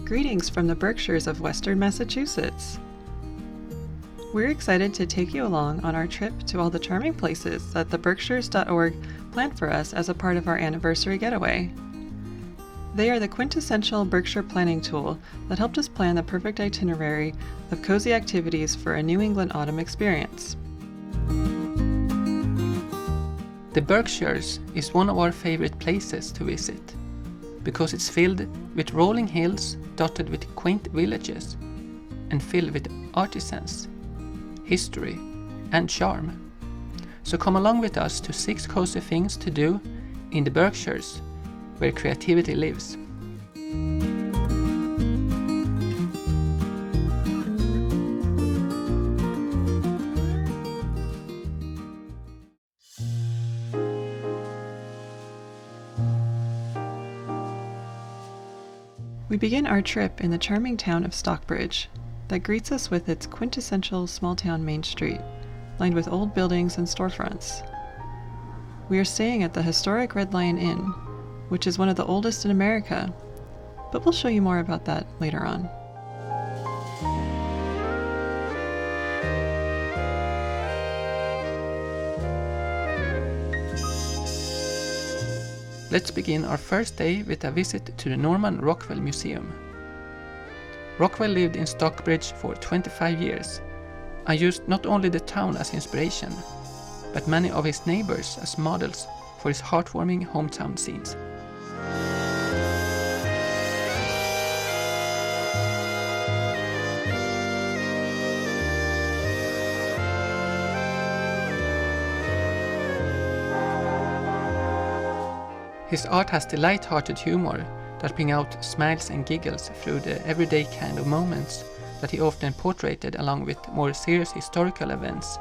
Greetings from the Berkshires of Western Massachusetts. We're excited to take you along on our trip to all the charming places that theberkshires.org planned for us as a part of our anniversary getaway. They are the quintessential Berkshire planning tool that helped us plan the perfect itinerary of cozy activities for a New England autumn experience. The Berkshires is one of our favorite places to visit because it's filled with rolling hills dotted with quaint villages and filled with artisans, history and charm. So come along with us to 6 cozy things to do in the Berkshires, where creativity lives. We begin our trip in the charming town of Stockbridge that greets us with its quintessential small-town main street, lined with old buildings and storefronts. We are staying at the historic Red Lion Inn, which is one of the oldest in America, but we'll show you more about that later on. Let's begin our first day with a visit to the Norman Rockwell Museum. Rockwell lived in Stockbridge for 25 years and used not only the town as inspiration, but many of his neighbors as models for his heartwarming hometown scenes. His art has the light-hearted humor that bring out smiles and giggles through the everyday kind of moments that he often portrayed along with more serious historical events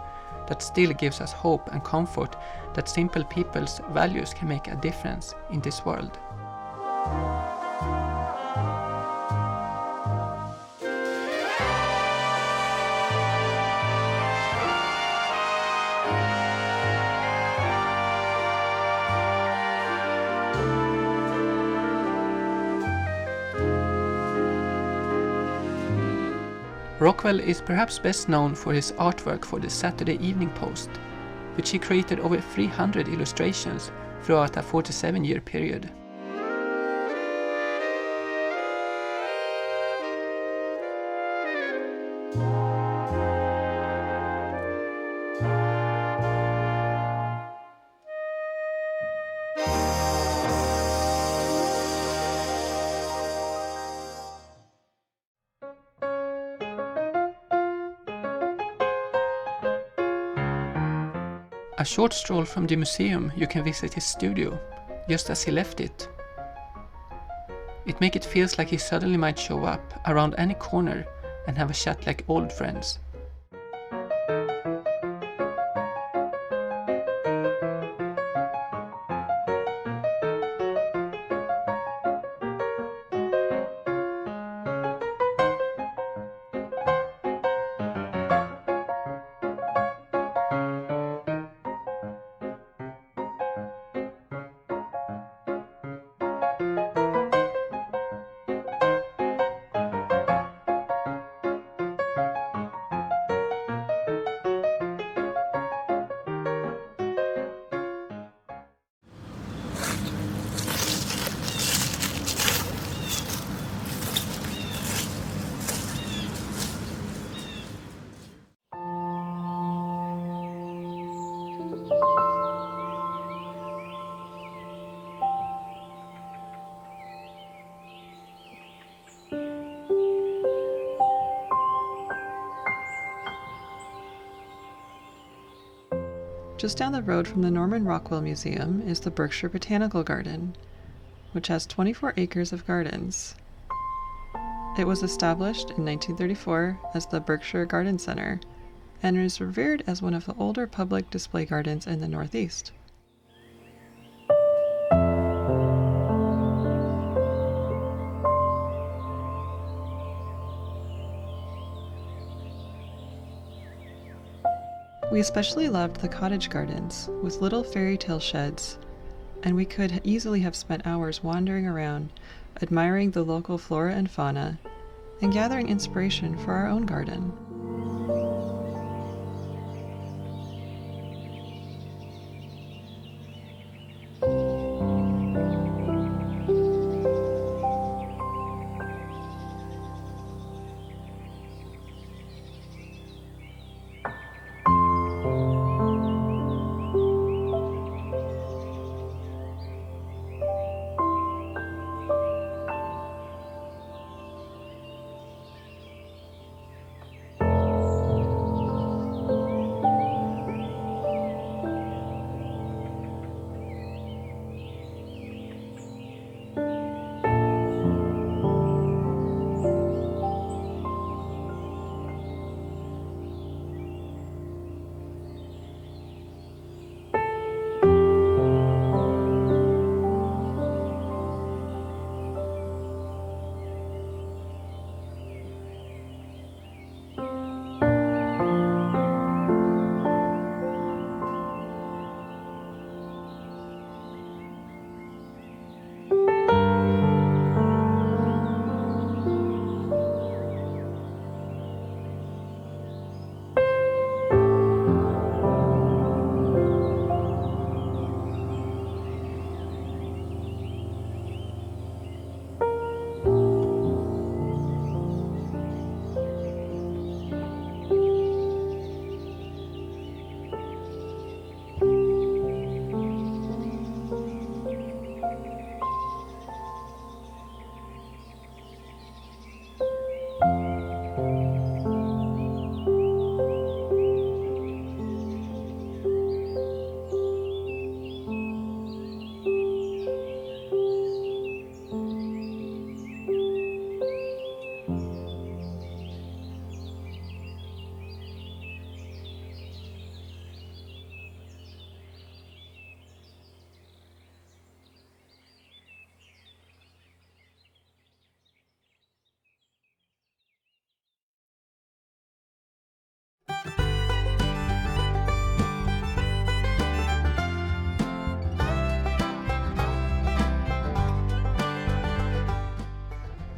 that still gives us hope and comfort that simple people's values can make a difference in this world. Rockwell is perhaps best known for his artwork for the Saturday Evening Post, which he created over 300 illustrations throughout a 47-year period. A short stroll from the museum, you can visit his studio, just as he left it. It makes it feels like he suddenly might show up around any corner and have a chat like old friends. Just down the road from the Norman Rockwell Museum is the Berkshire Botanical Garden, which has 24 acres of gardens. It was established in 1934 as the Berkshire Garden Center and is revered as one of the older public display gardens in the Northeast. We especially loved the cottage gardens with little fairy tale sheds, and we could easily have spent hours wandering around admiring the local flora and fauna, and gathering inspiration for our own garden.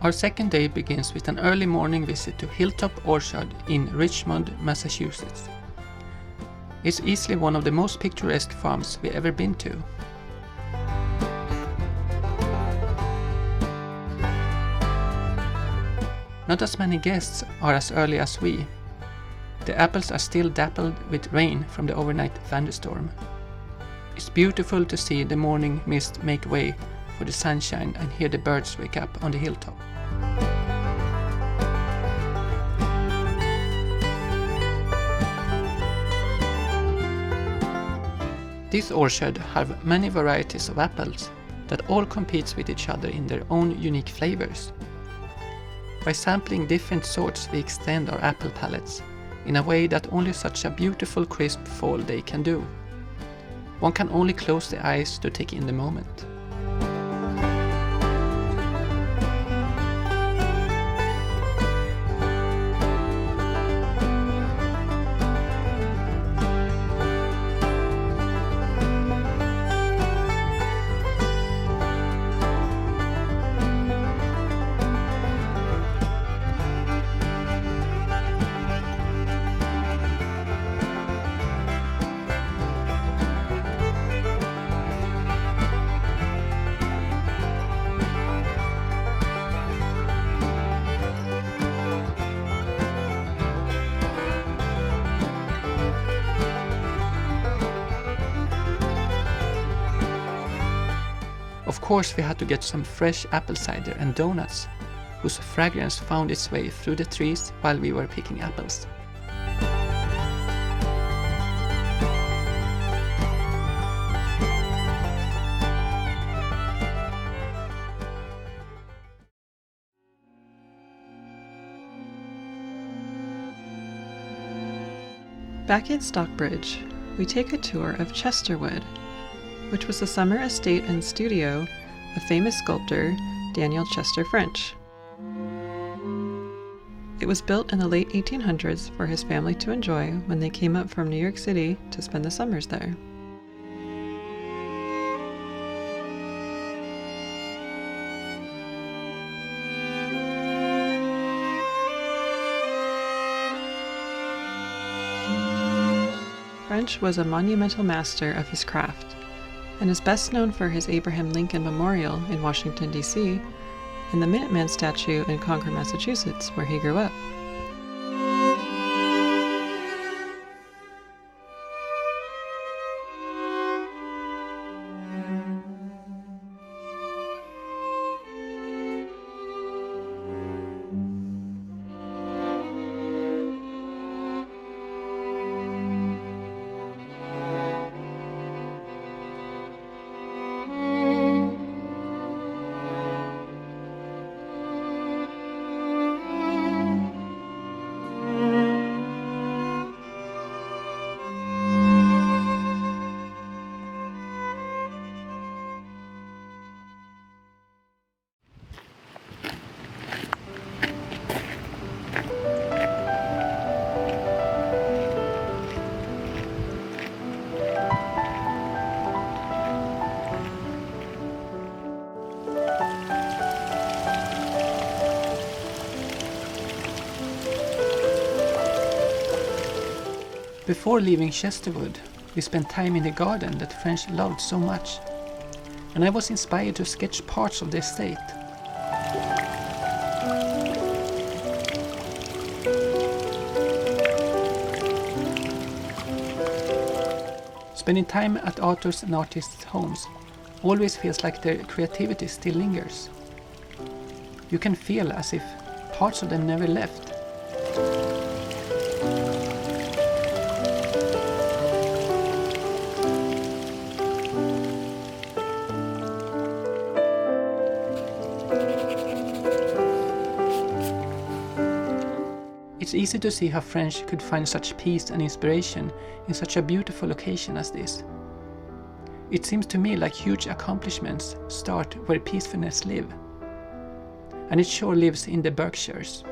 Our second day begins with an early morning visit to Hilltop Orchard in Richmond, Massachusetts. It's easily one of the most picturesque farms we've ever been to. Not as many guests are as early as we. The apples are still dappled with rain from the overnight thunderstorm. It's beautiful to see the morning mist make way for the sunshine and hear the birds wake up on the hilltop. This orchard have many varieties of apples that all compete with each other in their own unique flavors. By sampling different sorts, we extend our apple palettes in a way that only such a beautiful crisp fall day can do. One can only close the eyes to take in the moment. Of course, we had to get some fresh apple cider and donuts, whose fragrance found its way through the trees while we were picking apples. Back in Stockbridge, we take a tour of Chesterwood, which was the summer estate and studio of famous sculptor Daniel Chester French. It was built in the late 1800s for his family to enjoy when they came up from New York City to spend the summers there. French was a monumental master of his craft, and is best known for his Abraham Lincoln Memorial in Washington, D.C., and the Minuteman statue in Concord, Massachusetts, where he grew up. Before leaving Chesterwood, we spent time in the garden that the French loved so much, and I was inspired to sketch parts of the estate. Spending time at authors and artists' homes always feels like their creativity still lingers. You can feel as if parts of them never left. It's easy to see how French could find such peace and inspiration in such a beautiful location as this. It seems to me like huge accomplishments start where peacefulness live. And it sure lives in the Berkshires.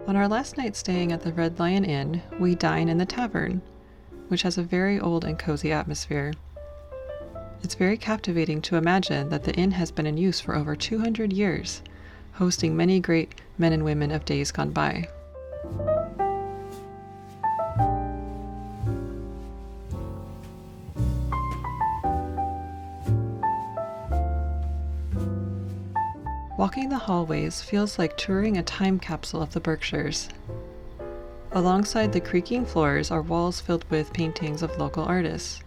On our last night staying at the Red Lion Inn, we dine in the tavern, which has a very old and cozy atmosphere. It's very captivating to imagine that the inn has been in use for over 200 years, hosting many great men and women of days gone by. Walking the hallways feels like touring a time capsule of the Berkshires. Alongside the creaking floors are walls filled with paintings of local artists.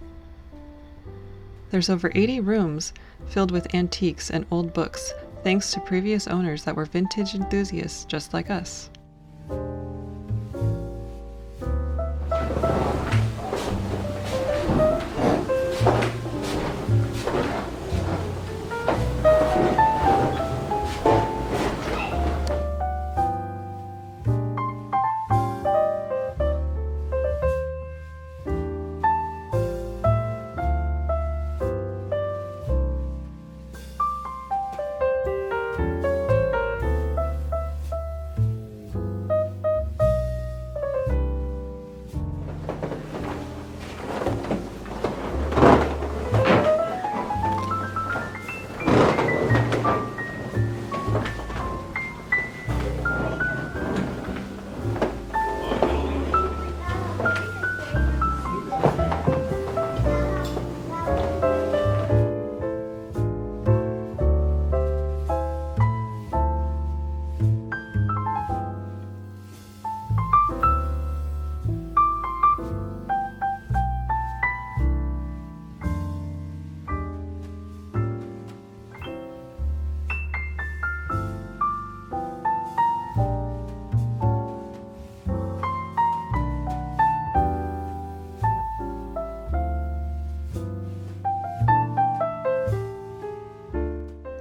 There's over 80 rooms filled with antiques and old books, thanks to previous owners that were vintage enthusiasts just like us.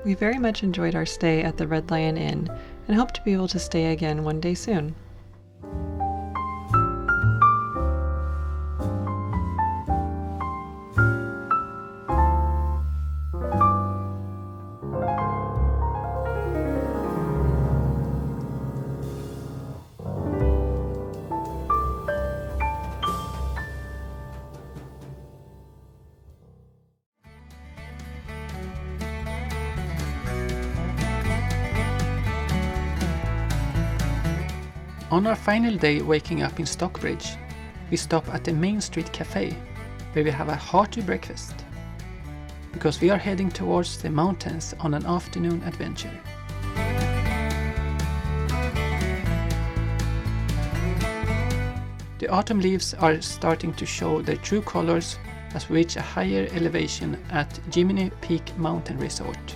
We very much enjoyed our stay at the Red Lion Inn and hope to be able to stay again one day soon. On our final day waking up in Stockbridge, we stop at the Main Street Cafe, where we have a hearty breakfast, because we are heading towards the mountains on an afternoon adventure. The autumn leaves are starting to show their true colors as we reach a higher elevation at Jiminy Peak Mountain Resort.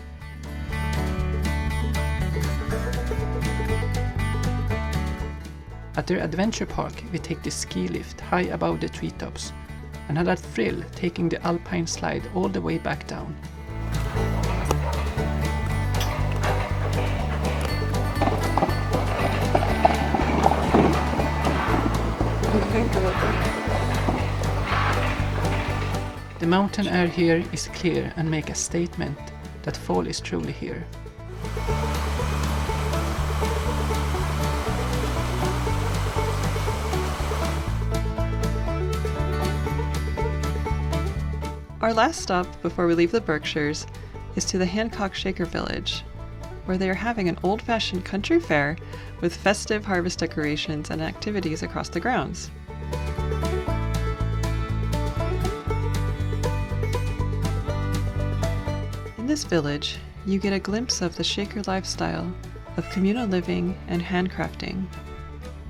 At their adventure park, we take the ski lift high above the treetops and had a thrill taking the alpine slide all the way back down. The mountain air here is clear and make a statement that fall is truly here. Our last stop before we leave the Berkshires is to the Hancock Shaker Village, where they are having an old-fashioned country fair with festive harvest decorations and activities across the grounds. In this village, you get a glimpse of the Shaker lifestyle of communal living and handcrafting.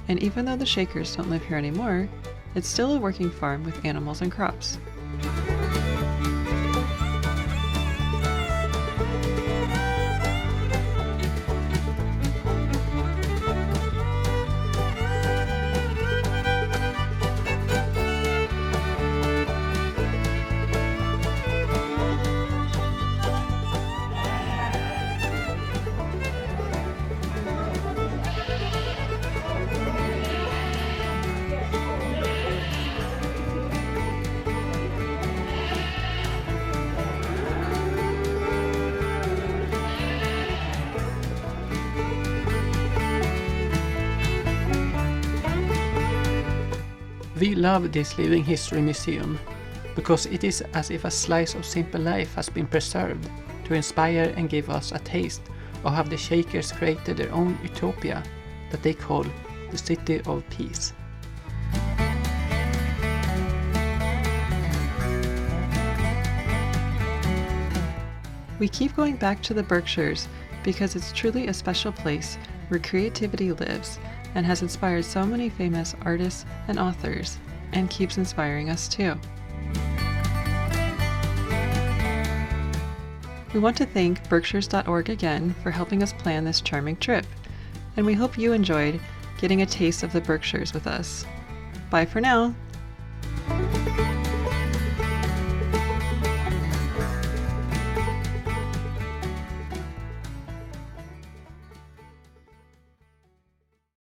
And even though the Shakers don't live here anymore, it's still a working farm with animals and crops. We love this Living History Museum because it is as if a slice of simple life has been preserved to inspire and give us a taste of how the Shakers created their own utopia that they call the City of Peace. We keep going back to the Berkshires because it's truly a special place where creativity lives and has inspired so many famous artists and authors, and keeps inspiring us too. We want to thank Berkshires.org again for helping us plan this charming trip, and we hope you enjoyed getting a taste of the Berkshires with us. Bye for now!